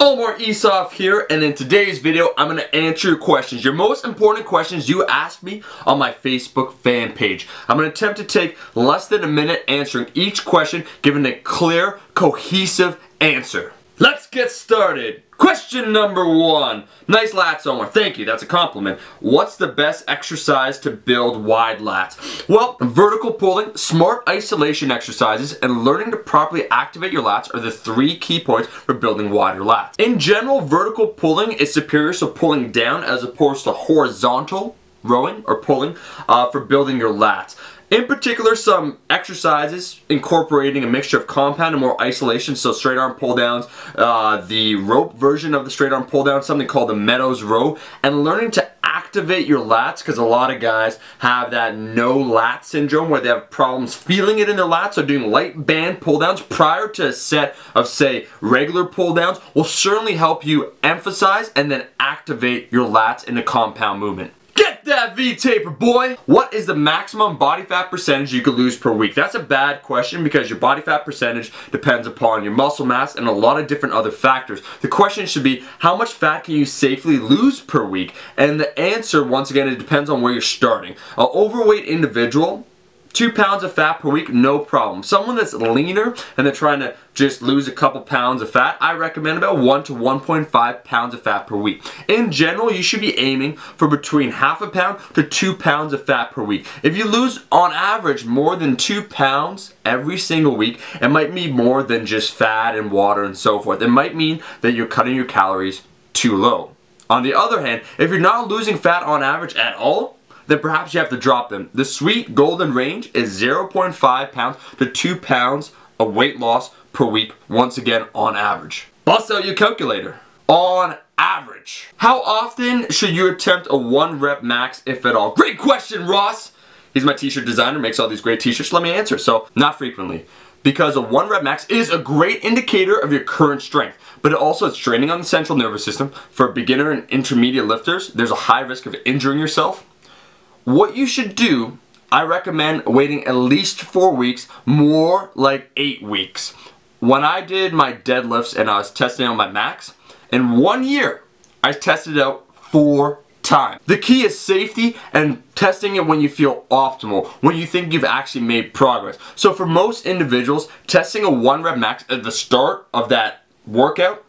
OMAR ISUF here, and in today's video I'm going to answer your questions, your most important questions you asked me on my Facebook fan page. I'm going to attempt to take less than a minute answering each question, giving a clear, cohesive answer. Let's get started. Question number 1. Nice lats, Omar. Thank you. That's a compliment. What's the best exercise to build wide lats? Well, vertical pulling, smart isolation exercises, and learning to properly activate your lats are the 3 key points for building wider lats. In general, vertical pulling is superior, so pulling down as opposed to horizontal rowing or pulling for building your lats. In particular, some exercises incorporating a mixture of compound and more isolation, so straight arm pull downs, the rope version of the straight arm pull down, something called the Meadows row, and learning to activate your lats, because a lot of guys have that no lat syndrome where they have problems feeling it in their lats, so doing light band pull downs prior to a set of, say, regular pull downs will certainly help you emphasize and then activate your lats in a compound movement. Get that V-taper, boy! What is the maximum body fat percentage you could lose per week? That's a bad question because your body fat percentage depends upon your muscle mass and a lot of different other factors. The question should be, how much fat can you safely lose per week? And the answer, once again, it depends on where you're starting. An overweight individual, 2 pounds of fat per week, no problem. Someone that's leaner and they're trying to just lose a couple pounds of fat, I recommend about 1 to 1.5 pounds of fat per week. In general, you should be aiming for between half a pound to 2 pounds of fat per week. If you lose, on average, more than 2 pounds every single week, it might mean more than just fat and water and so forth. It might mean that you're cutting your calories too low. On the other hand, if you're not losing fat on average at all, then perhaps you have to drop them. The sweet golden range is 0.5 pounds to 2 pounds of weight loss per week, once again on average. Bust out your calculator. On average. How often should you attempt a 1 rep max, if at all? Great question, Ross! He's my t-shirt designer, makes all these great t-shirts. Let me answer. So, not frequently. Because a 1 rep max is a great indicator of your current strength, but it also is training on the central nervous system. For beginner and intermediate lifters, there's a high risk of injuring yourself. What you should do, I recommend waiting at least 4 weeks, more like 8 weeks. When I did my deadlifts and I was testing on my max, in 1 year, I tested it out 4 times. The key is safety and testing it when you feel optimal, when you think you've actually made progress. So for most individuals, testing a 1 rep max at the start of that workout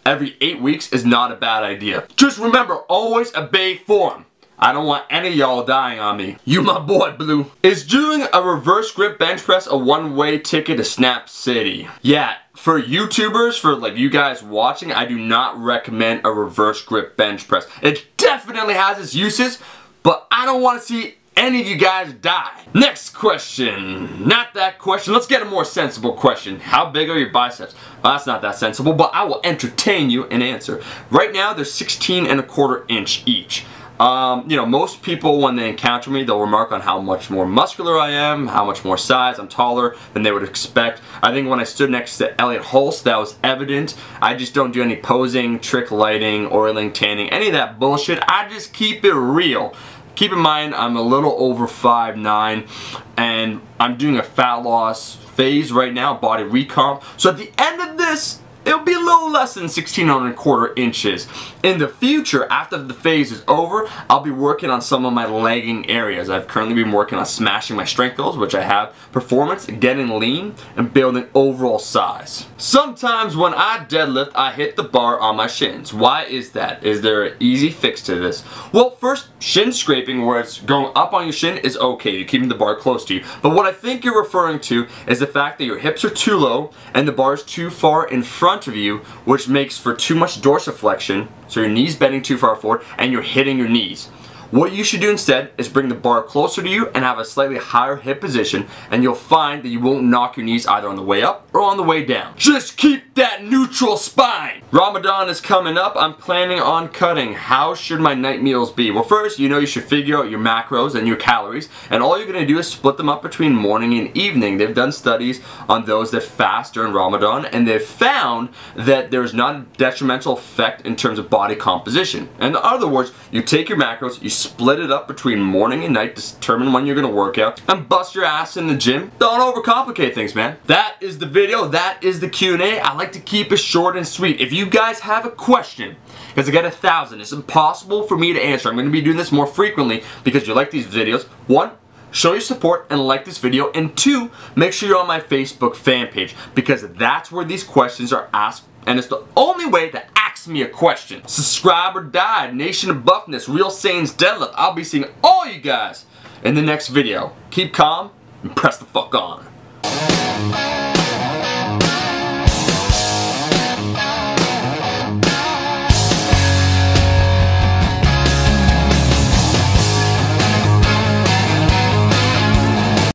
every 8 weeks is not a bad idea. Just remember, always obey form. I don't want any of y'all dying on me. You my boy, Blue. Is doing a reverse grip bench press a one-way ticket to Snap City? Yeah, for YouTubers, for like you guys watching, I do not recommend a reverse grip bench press. It definitely has its uses, but I don't want to see any of you guys die. Next question. Not that question. Let's get a more sensible question. How big are your biceps? Well, that's not that sensible, but I will entertain you and answer. Right now, they're 16¼ inch each. You know, most people when they encounter me, they'll remark on how much more muscular I am, how much more size, I'm taller than they would expect. I think when I stood next to Elliot Hulse, that was evident. I just don't do any posing, trick lighting, oiling, tanning, any of that bullshit. I just keep it real. Keep in mind, I'm a little over 5'9", and I'm doing a fat loss phase right now, body recomp. So at the end of this, it'll be a little less than 16¼ inches. In the future, after the phase is over, I'll be working on some of my lagging areas. I've currently been working on smashing my strength goals, which I have, performance, getting lean, and building overall size. Sometimes when I deadlift, I hit the bar on my shins. Why is that? Is there an easy fix to this? Well, first, shin scraping, where it's going up on your shin, is okay. You're keeping the bar close to you. But what I think you're referring to is the fact that your hips are too low and the bar is too far in front of you, which makes for too much dorsiflexion, so your knees bending too far forward and you're hitting your knees. What you should do instead is bring the bar closer to you and have a slightly higher hip position, and you'll find that you won't knock your knees either on the way up or on the way down. Just keep that neutral spine! Ramadan is coming up. I'm planning on cutting. How should my night meals be? Well, first, you know you should figure out your macros and your calories, and all you're going to do is split them up between morning and evening. They've done studies on those that fast during Ramadan, and they've found that there's not a detrimental effect in terms of body composition. In other words, you take your macros, you split it up between morning and night, determine when you're gonna work out, and bust your ass in the gym. Don't overcomplicate things, man. That is the video. That is the Q&A. I like to keep it short and sweet. If you guys have a question, because I got 1,000, it's impossible for me to answer. I'm gonna be doing this more frequently because you like these videos. 1, show your support and like this video, and 2, make sure you're on my Facebook fan page because that's where these questions are asked, and it's the only way to ask me a question. Subscribe or die, Nation of Buffness, Real Saiyans Deadlift. I'll be seeing all you guys in the next video. Keep calm and press the fuck on.